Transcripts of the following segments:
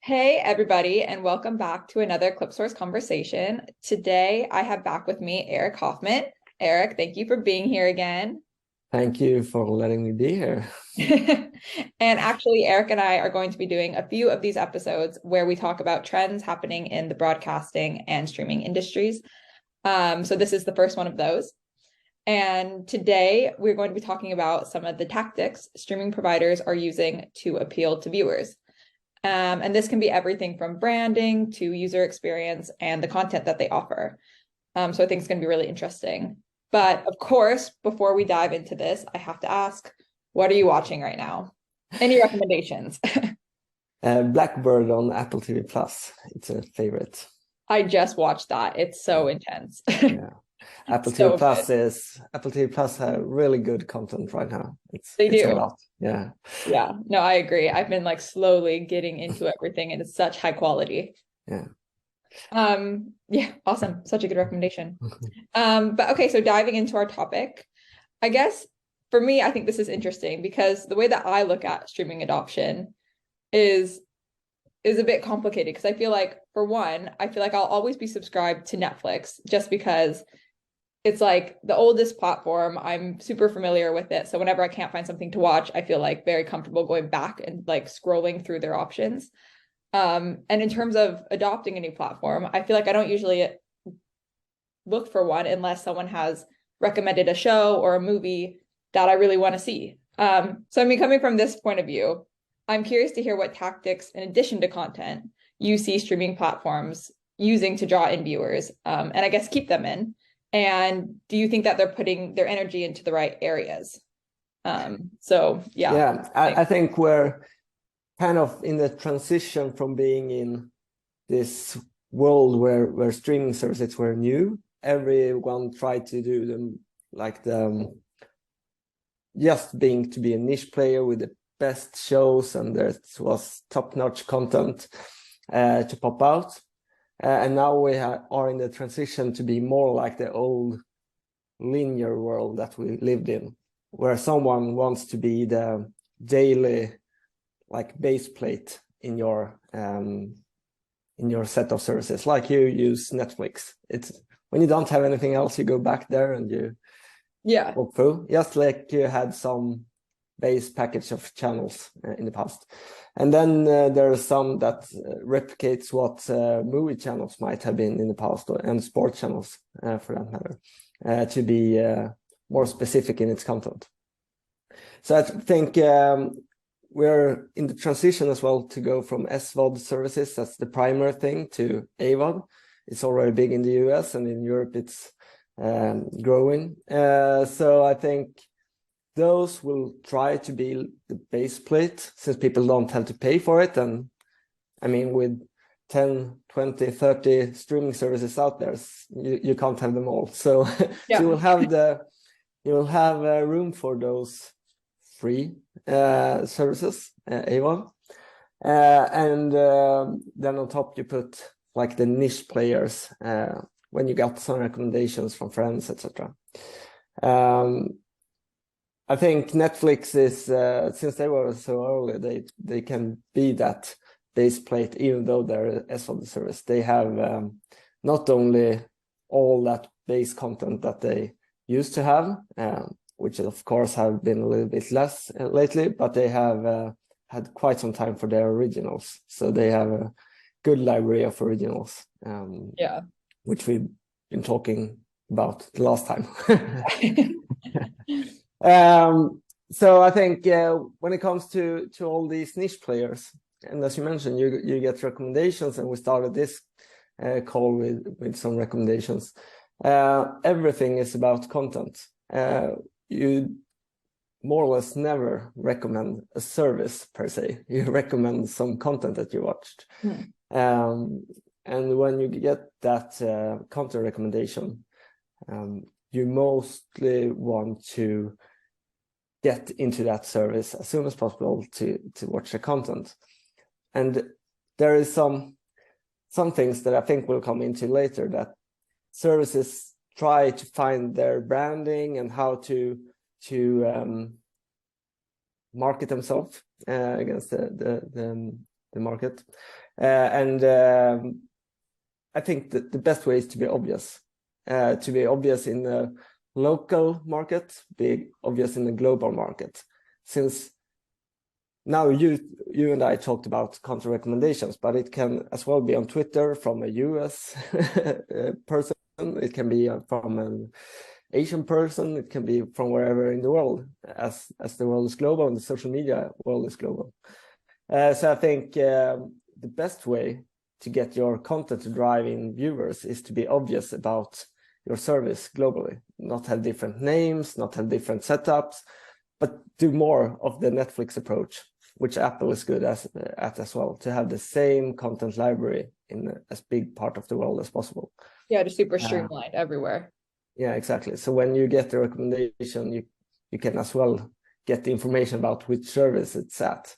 Hey, everybody, and welcome back to another ClipSource conversation. Today, I have back with me Eric Hoffman. Eric, thank you for being here again. Thank you for letting me be here. And actually, Eric and I are going to be doing a few of these episodes where we talk about trends happening in the broadcasting and streaming industries. So this is the first one of those. And today, we're going to be talking about some of the tactics streaming providers are using to appeal to viewers. And this can be everything from branding to user experience and the content that they offer. So I think it's going to be really interesting. But of course, before we dive into this, I have to ask, what are you watching right now? Any recommendations? Blackbird on Apple TV Plus. It's a favorite. I just watched that. It's so Yeah. intense. Yeah. So good. Apple TV Plus have really good content right now. They It's a do. lot. Yeah. Yeah. No, I agree. I've been like slowly getting into everything and it's such high quality. Yeah. Yeah, awesome. Such a good recommendation. But okay, so diving into our topic, I guess for me, I think this is interesting because the way that I look at streaming adoption is is a bit complicated because I feel like for one, I feel like I'll always be subscribed to Netflix just because it's like the oldest platform. I'm super familiar with it. So whenever I can't find something to watch, I feel like very comfortable going back and like scrolling through their options. And in terms of adopting a new platform, I feel like I don't usually look for one unless someone has recommended a show or a movie that I really want to see. So I mean, coming from this point of view, I'm curious to hear what tactics, in addition to content, you see streaming platforms using to draw in viewers, and I guess keep them in. And do you think that they're putting their energy into the right areas? So yeah. Yeah. I think we're kind of in the transition from being in this world where streaming services were new. Everyone tried to do them like the just being to be a niche player with the best shows, and there was top-notch content to pop out. And now we are in the transition to be more like the old linear world that we lived in, where someone wants to be the daily like base plate in your set of services. Like you use Netflix. It's when you don't have anything else, you go back there and you Yeah. walk through, just like you had some base package of channels in the past. And then there are some that replicates what movie channels might have been in the past, and sport channels for that matter, to be more specific in its content. So I think we're in the transition as well to go from SVOD services, that's the primary thing, to AVOD. It's already big in the US, and in Europe it's growing. So I think those will try to be the base plate, since people don't have to pay for it. And I mean, with 10, 20, 30 streaming services out there, you can't have them all. So, Yeah. so you will have room for those free services, AVOD. And then on top you put like the niche players when you got some recommendations from friends, etc. I think Netflix is since they were so early, they can be that base plate, even though they're SVOD service. They have not only all that base content that they used to have, which of course have been a little bit less lately, but they have had quite some time for their originals. So they have a good library of originals, Yeah. which we've been talking about the last time. So I think when it comes to all these niche players, and as you mentioned, you get recommendations, and we started this call with some recommendations. Everything is about content. You more or less never recommend a service per se. You recommend some content that you watched. And when you get that content recommendation, you mostly want to get into that service as soon as possible to watch the content. And there is some things that I think we'll come into later, that services try to find their branding and how to market themselves against the the market. I think that the best way is to be obvious in the local market, be obvious in the global market. Since now you and I talked about content recommendations, but it can as well be on Twitter from a US person. It can be from an Asian person. It can be from wherever in the world, as the world is global and the social media world is global. So I think the best way to get your content to drive in viewers is to be obvious about your service globally, not have different names, not have different setups, but do more of the Netflix approach, which Apple is good at as well, to have the same content library in as big part of the world as possible. Yeah, just super streamlined everywhere. Yeah, exactly. So when you get the recommendation, you can as well get the information about which service it's at.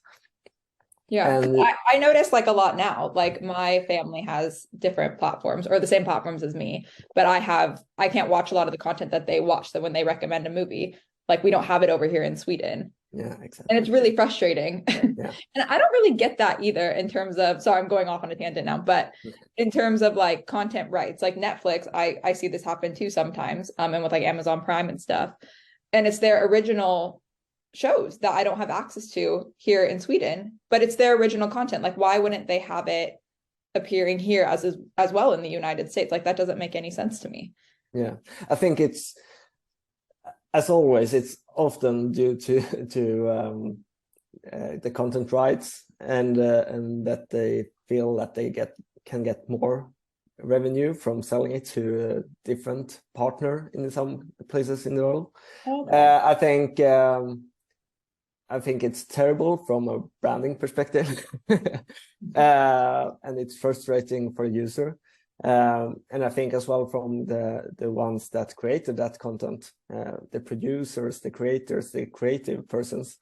Yeah, and I notice like a lot now, like my family has different platforms or the same platforms as me, but I can't watch a lot of the content that they watch. So when they recommend a movie, like we don't have it over here in Sweden. Yeah, exactly. And it's really frustrating. Yeah. And I don't really get that either in terms of, sorry, I'm going off on a tangent now, but in terms of like content rights, like Netflix, I see this happen too sometimes, and with like Amazon Prime and stuff. And it's their original shows that I don't have access to here in Sweden, but it's their original content. Like, why wouldn't they have it appearing here as well in the United States? Like, that doesn't make any sense to me. Yeah, I think it's, as always, it's often due to the content rights and that they feel that they can get more revenue from selling it to a different partner in some places in the world. Okay. I think it's terrible from a branding perspective, and it's frustrating for a user. And I think as well from the ones that created that content, the producers, the creators, the creative persons,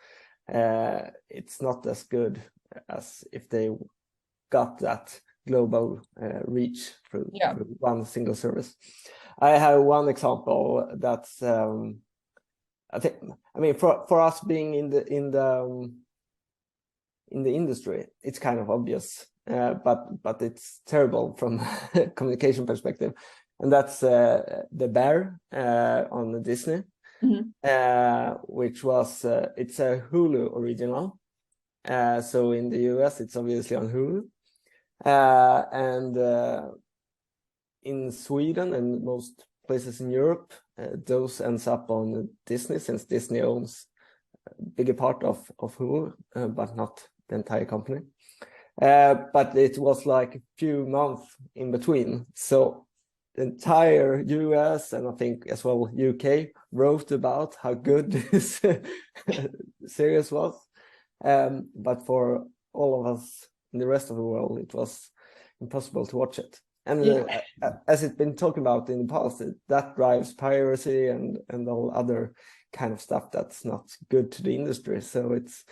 it's not as good as if they got that global reach through one single service. I have one example that's I mean for us being in the industry, it's kind of obvious, but it's terrible from a communication perspective, and that's the Bear on Disney, which was it's a Hulu original. So in the US, it's obviously on Hulu, and in Sweden and most places in Europe, those ends up on Disney, since Disney owns a bigger part of Hulu, but not the entire company. But it was like a few months in between. So the entire US and I think as well UK wrote about how good this series was. But for all of us in the rest of the world, it was impossible to watch it. And as it's been talked about in the past, that drives piracy and all other kind of stuff that's not good to the industry. So it's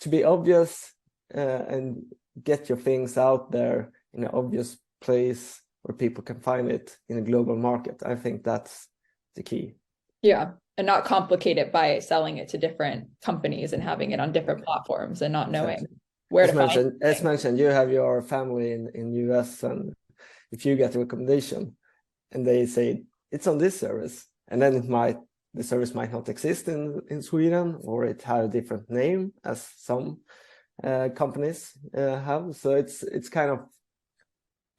to be obvious and get your things out there in an obvious place where people can find it in a global market. I think that's the key. Yeah. And not complicate it by selling it to different companies and having it on different platforms and not knowing where to find it. As mentioned, you have your family in US, and if you get a recommendation and they say it's on this service, and then the service might not exist in Sweden, or it have a different name as some companies have. So it's kind of,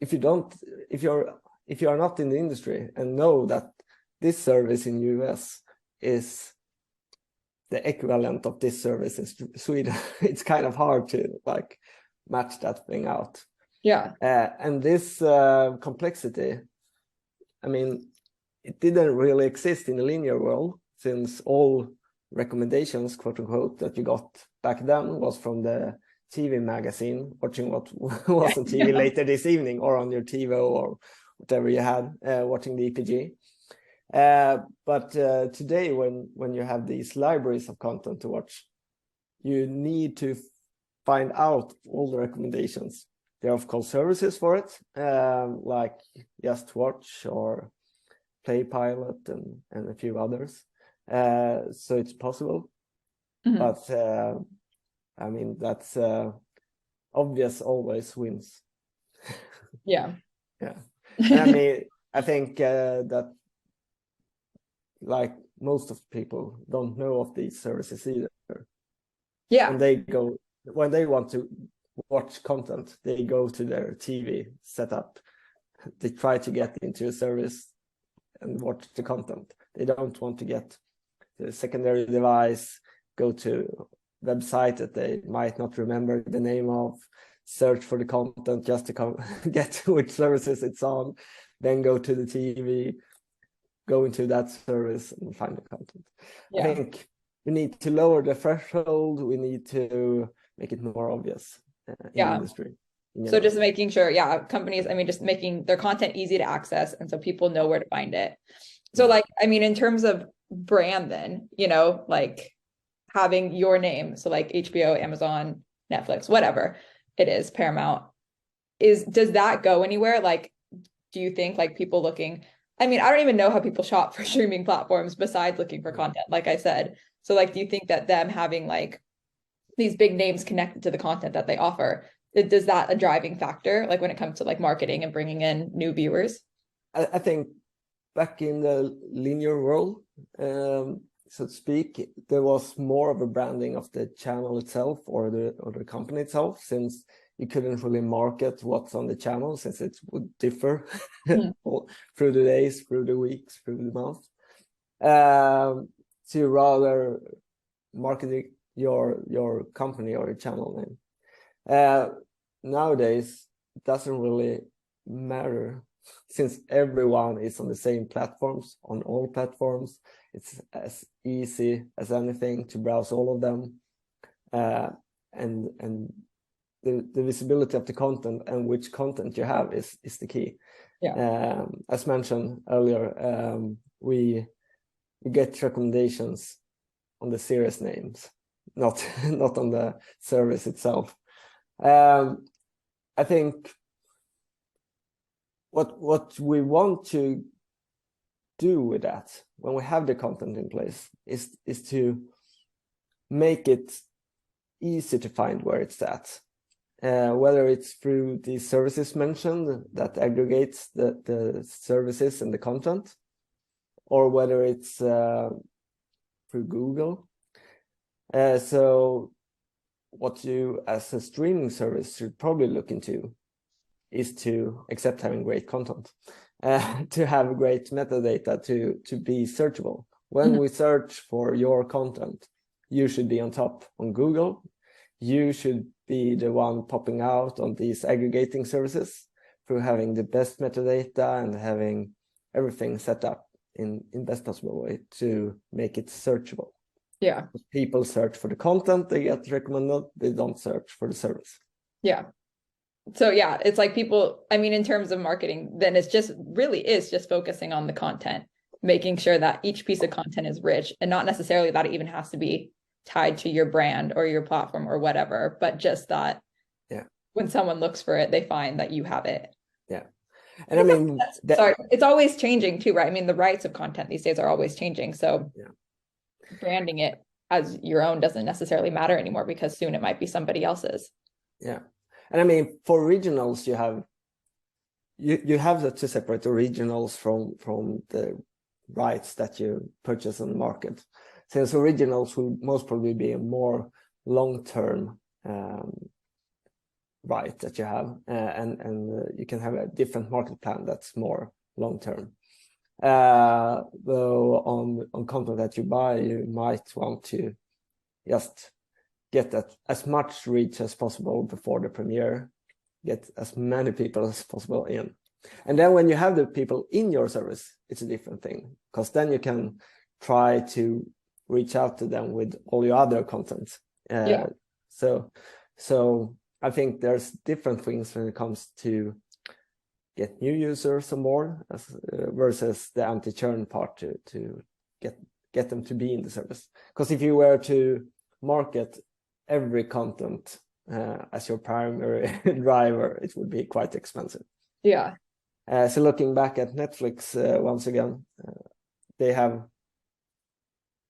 if you are not in the industry and know that this service in US is the equivalent of this service in Sweden, it's kind of hard to like match that thing out. Yeah. And this complexity, I mean, it didn't really exist in the linear world, since all recommendations, quote unquote, that you got back then was from the TV magazine, watching what was on TV later this evening, or on your TiVo or whatever you had, watching the EPG. But today, when you have these libraries of content to watch, you need to find out all the recommendations. There are of course services for it, like Just Watch or Playpilot and a few others. So it's possible, but I mean that's obvious always wins. Yeah. Yeah. And I mean, I think that like most of people don't know of these services either. Yeah. When they want to watch content, they go to their TV setup. They try to get into a service and watch the content. They don't want to get the secondary device, go to website that they might not remember the name of, search for the content just to get which services it's on, then go to the TV, go into that service and find the content. Yeah. I think we need to lower the threshold. We need to make it more obvious in the industry. So just making sure, companies, I mean, just making their content easy to access. And so people know where to find it. So like, I mean, in terms of brand, then, you know, like having your name, so like HBO, Amazon, Netflix, whatever it is, Paramount, does that go anywhere? Like, do you think like people looking, I mean, I don't even know how people shop for streaming platforms besides looking for content, like I said. So like, do you think that them having like these big names connected to the content that they offer, does that a driving factor, like when it comes to like marketing and bringing in new viewers? I think back in the linear world, so to speak, there was more of a branding of the channel itself or the company itself, since you couldn't really market what's on the channel, since it would differ through the days, through the weeks, through the month. So you rather market your company or your channel name. Nowadays, it doesn't really matter, since everyone is on the same platforms, on all platforms. It's as easy as anything to browse all of them, and the visibility of the content and which content you have is the key. As mentioned earlier, we get recommendations on the series names, not on the service itself. I think what we want to do with that when we have the content in place is to make it easy to find where it's at, whether it's through the services mentioned that aggregates the services and the content, or whether it's through Google. So what you as a streaming service should probably look into is to accept having great content, to have great metadata to be searchable. When we search for your content, you should be on top on Google. You should be the one popping out on these aggregating services through having the best metadata and having everything set up in best possible way to make it searchable. Yeah. People search for the content they get recommended, they don't search for the service. Yeah. So yeah, it's like people, I mean, in terms of marketing, then it's just really is just focusing on the content, making sure that each piece of content is rich, and not necessarily that it even has to be tied to your brand or your platform or whatever, but just that when someone looks for it, they find that you have it. Yeah. And I mean, sorry, it's always changing too, right? I mean, the rights of content these days are always changing. So branding it as your own doesn't necessarily matter anymore, because soon it might be somebody else's. Yeah. And I mean, for originals, you have to separate originals from the rights that you purchase on the market, since originals will most probably be a more long-term right that you have, and you can have a different market plan that's more long-term. Though on content that you buy, you might want to just get that as much reach as possible before the premiere, get as many people as possible in. And then when you have the people in your service, it's a different thing, because then you can try to reach out to them with all your other content. So I think there's different things when it comes to get new users or more versus the anti-churn part to get them to be in the service. Because if you were to market every content as your primary driver, it would be quite expensive. Yeah. So looking back at Netflix once again, they have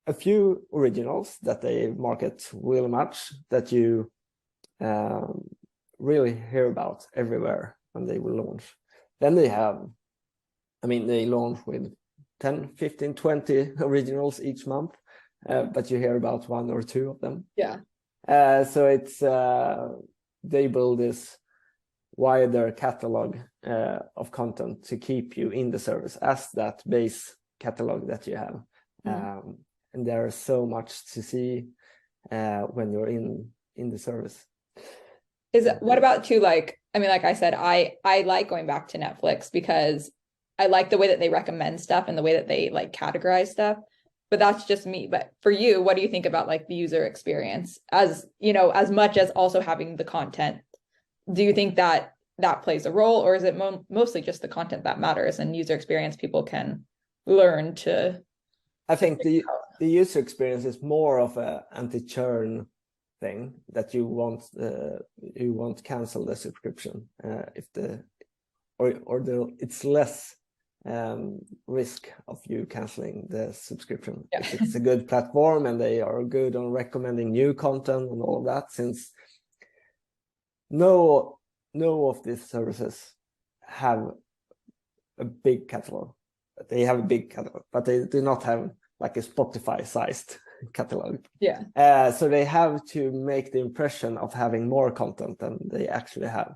a few originals that they market really much that you really hear about everywhere when they will launch. Then they launch with 10, 15, 20 originals each month, but you hear about 1 or 2 of them. Yeah. So it's they build this wider catalog of content to keep you in the service as that base catalog that you have. And there's so much to see when you're in the service. What about too, like, I mean, like I said, I like going back to Netflix because I like the way that they recommend stuff and the way that they like categorize stuff, but that's just me. But for you, what do you think about like the user experience as, you know, as much as also having the content? Do you think that plays a role, or is it mostly just the content that matters and user experience people can learn to? I think the user experience is more of a anti-churn thing, that you won't cancel the subscription it's less risk of you canceling the subscription if it's a good platform and they are good on recommending new content and all of that, since no of these services have a big catalog. They have a big catalog, but they do not have like a Spotify sized catalog. So they have to make the impression of having more content than they actually have.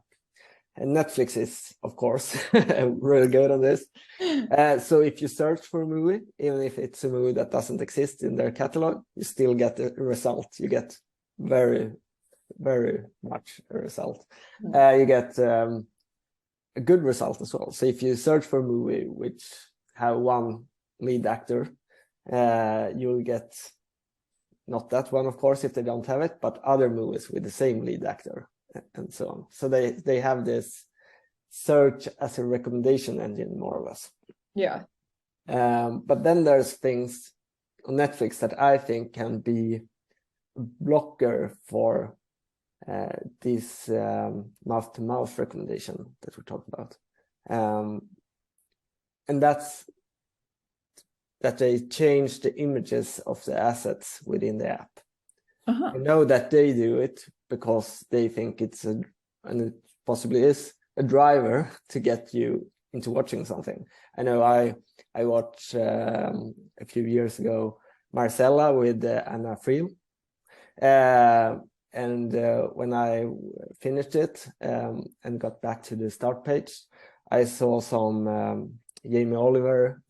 And Netflix is, of course, really good on this. So if you search for a movie, even if it's a movie that doesn't exist in their catalog, you still get the result. You get very, very much a result. You get a good result as well. So if you search for a movie which have one lead actor, you'll get not that one, of course, if they don't have it, but other movies with the same lead actor and so on. So they have this search as a recommendation engine, more or less. But then there's things on Netflix that I think can be a blocker for this mouth-to-mouth recommendation that we talked about. And that's that they change the images of the assets within the app. I know that they do it because they think and it possibly is, a driver to get you into watching something. I know I watched a few years ago Marcella with Anna Friel. And when I finished it and got back to the start page, I saw some Jamie Oliver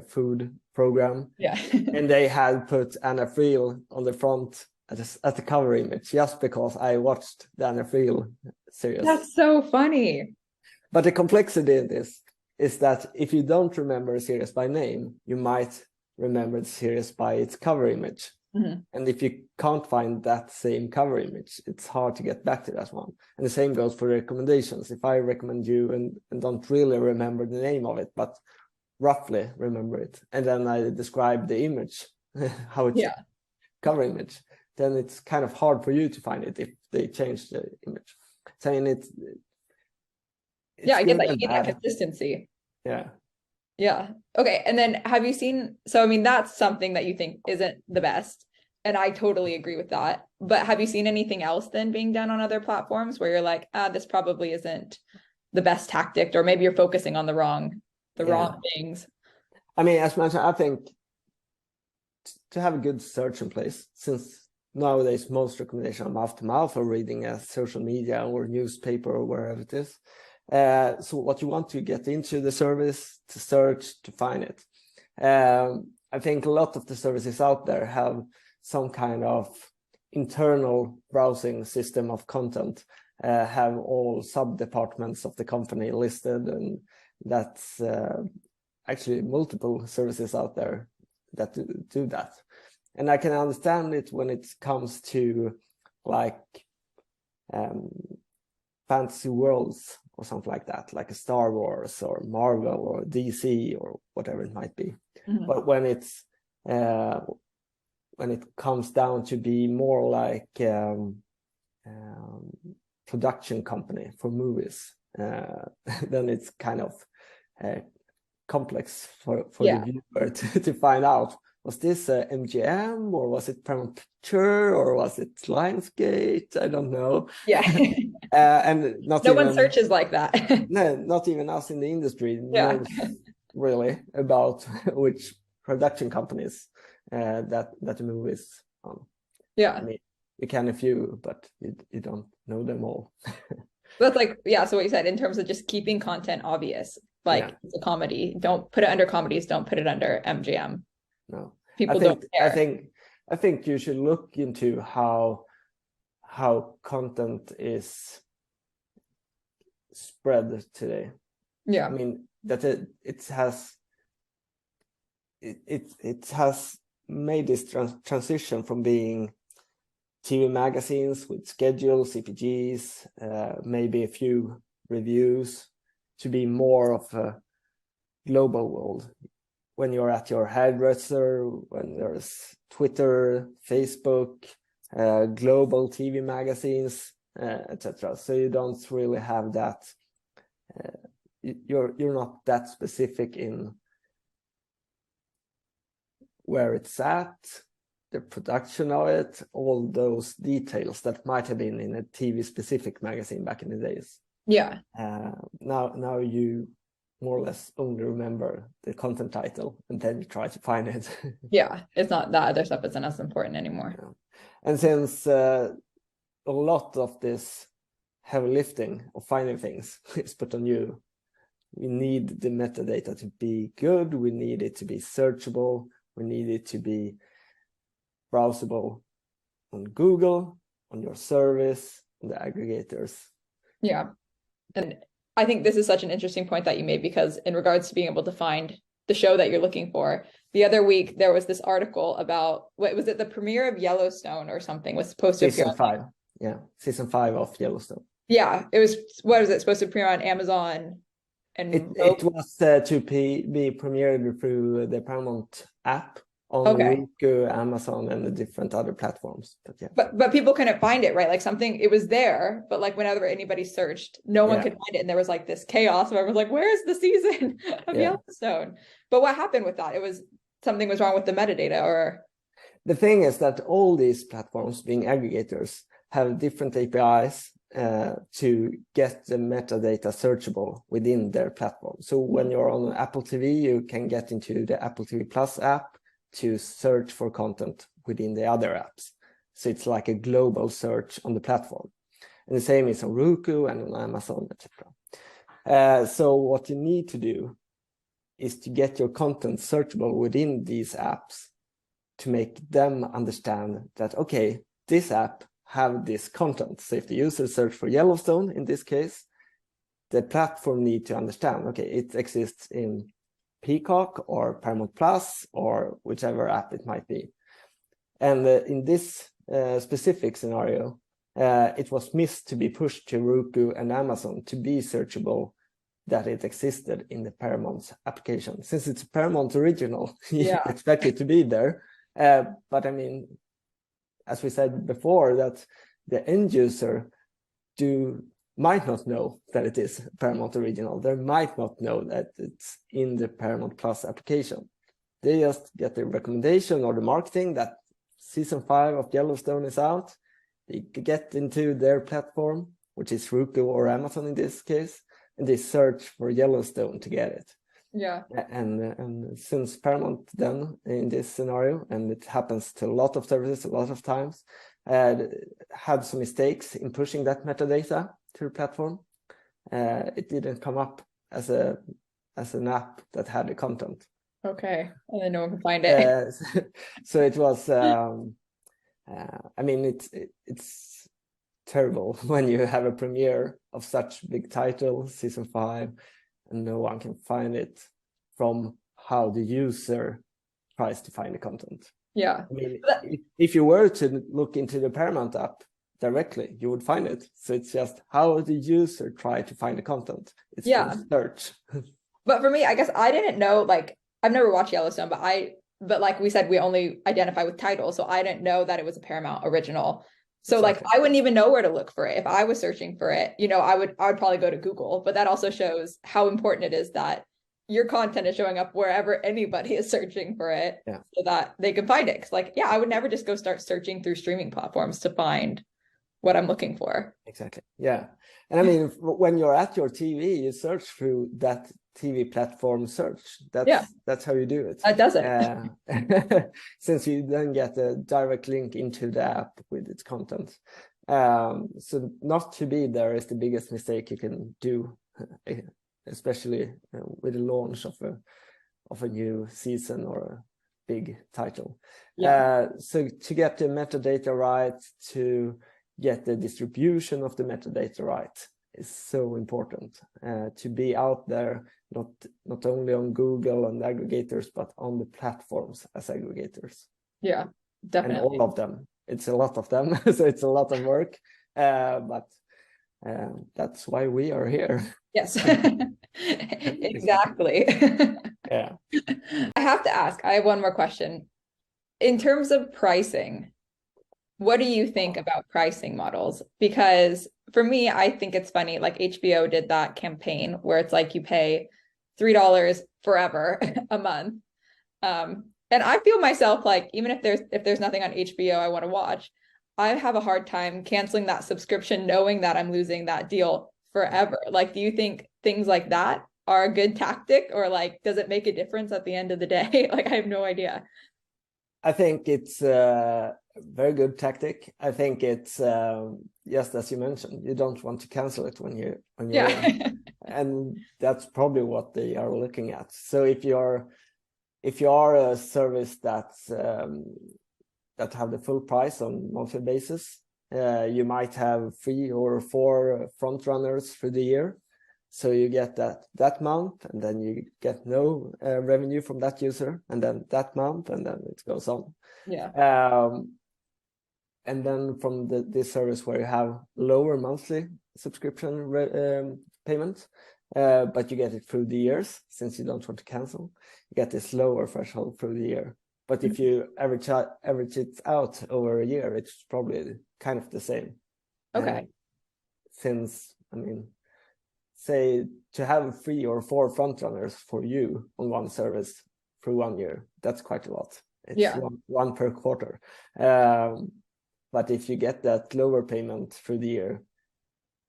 food program. And they had put Anna Friel on the front as the cover image just because I watched the Anna Friel series. That's so funny. But the complexity in this is that if you don't remember a series by name, you might remember the series by its cover image. And if you can't find that same cover image, it's hard to get back to that one. And the same goes for recommendations. If I recommend you and don't really remember the name of it, but roughly remember it, and then I describe the image, how it's cover image, then it's kind of hard for you to find it if they change the image. Saying it's I get that. You get that consistency. Okay. And then have you seen, so I mean, that's something that you think isn't the best, and I totally agree with that. But have you seen anything else then being done on other platforms where you're like, this probably isn't the best tactic, or maybe you're focusing on the wrong things? I mean, as mentioned, I think to have a good search in place, since nowadays most recommendations are mouth to mouth or reading a social media or newspaper or wherever it is. So what you want to get into the service, to search, to find it. I think a lot of the services out there have some kind of internal browsing system of content, have all sub-departments of the company listed, and that's actually multiple services out there that do that. And I can understand it when it comes to like fantasy worlds or something like that, like a Star Wars or Marvel or DC or whatever it might be. But when it comes down to be more like production company for movies, then it's kind of complex for the viewer to find out, was this MGM or was it Paramount Picture or was it Lionsgate? I don't know. And not No even one searches like that. no, not even us in the industry Yeah. knows really about which production companies that the movie is on. Yeah. I mean, you can a few, but you don't know them all. That's like, yeah, so what you said in terms of just keeping content obvious, like Yeah. it's a comedy. Don't put it under comedies, don't put it under MGM. No. People don't care. I think you should look into how content is spread today. Yeah. I mean that it has made this transition from being TV magazines with schedules, CPGs, maybe a few reviews, to be more of a global world. When you're at your hairdresser, when there's Twitter, Facebook, global TV magazines, etc. So you don't really have that. You're not that specific in where it's at, the production of it, all those details that might have been in a TV specific magazine back in the days. Yeah. Now you more or less only remember the content title and then you try to find it. Yeah. It's not that other stuff isn't as important anymore. Yeah. And since a lot of this heavy lifting of finding things is put on you, we need the metadata to be good, we need it to be searchable, we need it to be browsable on Google, on your service, on the aggregators. Yeah. And I think this is such an interesting point that you made, because in regards to being able to find the show that you're looking for, the other week there was this article about, what was it, the premiere of Yellowstone or something was supposed to appear Season 5. Yeah, season 5 of Yellowstone. Yeah, it was, what was it supposed to premiere on Amazon? And it was to be premiered through the Paramount app on Roku, Amazon, and the different other platforms. But yeah, but people couldn't find it, right? Like something, it was there, but like whenever anybody searched, no one could find it, and there was like this chaos where everyone's like, "Where's the season of Yellowstone?" But what happened with that? It was something was wrong with the metadata, or the thing is that all these platforms, being aggregators, have different APIs to get the metadata searchable within their platform. So when you're on Apple TV, you can get into the Apple TV Plus app to search for content within the other apps. So it's like a global search on the platform. And the same is on Roku and on Amazon, etc. So what you need to do is to get your content searchable within these apps to make them understand that, okay, this app have this content. So if the user search for Yellowstone, in this case, the platform need to understand, okay, it exists in Peacock or Paramount Plus or whichever app it might be. And in this specific scenario, it was missed to be pushed to Roku and Amazon to be searchable, that it existed in the Paramount application. Since it's a Paramount original, you expect it to be there. But I mean, as we said before, that the end user might not know that it is Paramount original. They might not know that it's in the Paramount Plus application. They just get the recommendation or the marketing that season 5 of Yellowstone is out. They get into their platform, which is Roku or Amazon in this case, and they search for Yellowstone to get it. Yeah. And since Paramount then in this scenario, and it happens to a lot of services a lot of times, had some mistakes in pushing that metadata to the platform, it didn't come up as an app that had the content. Okay, and then no one can find it. So it was. I mean, it's terrible when you have a premiere of such big title, season 5, and no one can find it from how the user tries to find the content. Yeah. I mean, if you were to look into the Paramount app directly, you would find it. So it's just how the user try to find the content. It's search. But for me, I guess I didn't know, like, I've never watched Yellowstone, but like we said, we only identify with titles. So I didn't know that it was a Paramount original. So exactly. Like I wouldn't even know where to look for it. If I was searching for it, you know, I would probably go to Google, but that also shows how important it is that your content is showing up wherever anybody is searching for it so that they can find it. 'Cause like, I would never just go start searching through streaming platforms to find what I'm looking for. Exactly. Yeah. And I mean, when you're at your TV, you search through that TV platform search. That's how you do it. That does it. Since you then get a direct link into the app with its content. So not to be there is the biggest mistake you can do, especially with the launch of a new season or a big title. So to get the metadata right, to get the distribution of the metadata right is so important, to be out there, not only on Google and aggregators, but on the platforms as aggregators. Yeah, definitely. And all of them. It's a lot of them, so it's a lot of work, but that's why we are here. Yes, exactly. Yeah. I have to ask, I have one more question. In terms of pricing, what do you think about pricing models? Because for me, I think it's funny, like HBO did that campaign where it's like you pay $3 forever a month. And I feel myself like, even if there's nothing on HBO I want to watch, I have a hard time canceling that subscription knowing that I'm losing that deal forever. Like, do you think things like that are a good tactic, or like, does it make a difference at the end of the day? Like, I have no idea. I think it's a very good tactic. I think it's just as you mentioned, you don't want to cancel it when you're and that's probably what they are looking at. So if you are a service that have the full price on monthly basis, you might have 3 or 4 front runners for the year. So you get that month, and then you get no revenue from that user, and then that month, and then it goes on. And then from this service where you have lower monthly subscription payment, but you get it through the years, since you don't want to cancel, you get this lower threshold through the year. But if you average it out over a year, it's probably kind of the same. Okay. Since, I mean, say to have 3 or 4 front runners for you on one service through 1 year, that's quite a lot. It's one per quarter. But if you get that lower payment through the year,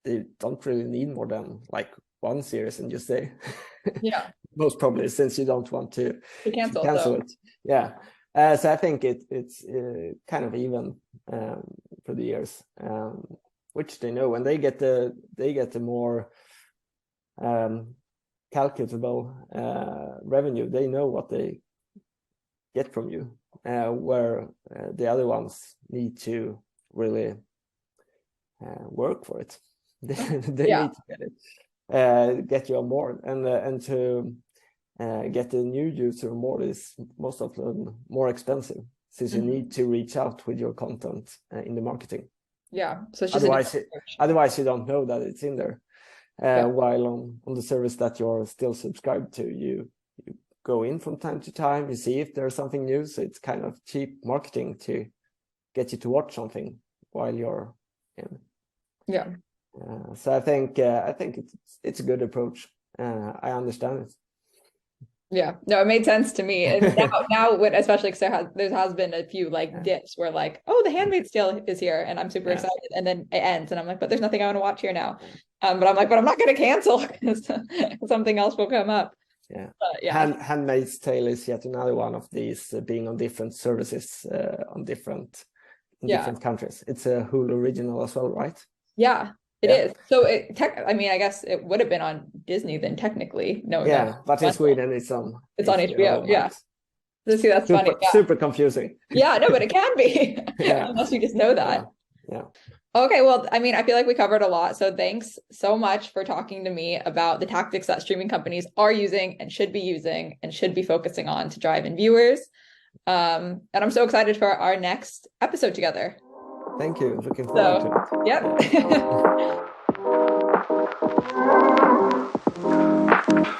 they don't really need more than like 1 series, and you say, most probably, since you don't want to cancel it. Yeah. So I think it's kind of even for the years, which they know, and they get the more calculable revenue. They know what they get from you, where the other ones need to really work for it. They need to get it, get you on board, and to get the new user on board is most often more expensive, since you need to reach out with your content in the marketing. So it's just otherwise you don't know that it's in there. While on the service that you're still subscribed to, you go in from time to time, you see if there's something new. So it's kind of cheap marketing to get you to watch something while you're in. So I think it's a good approach. I understand it. No, it made sense to me. And now when, especially because there has been a few like dips where like, oh, The Handmaid's Tale is here, and I'm super excited, and then it ends, and I'm like, but there's nothing I want to watch here now. But I'm like, but I'm not going to cancel because something else will come up. Handmaid's Tale is yet another one of these being on different services in different countries. It's a Hulu original as well, right? It is. So I mean, I guess it would have been on Disney then, technically. But in Sweden it's on HBO. So see, that's funny. Super confusing. No, but it can be. Unless you just know that. Okay, well, I mean, I feel like we covered a lot. So thanks so much for talking to me about the tactics that streaming companies are using and should be focusing on to drive in viewers. And I'm so excited for our next episode together. Thank you. Looking forward to it. Yep.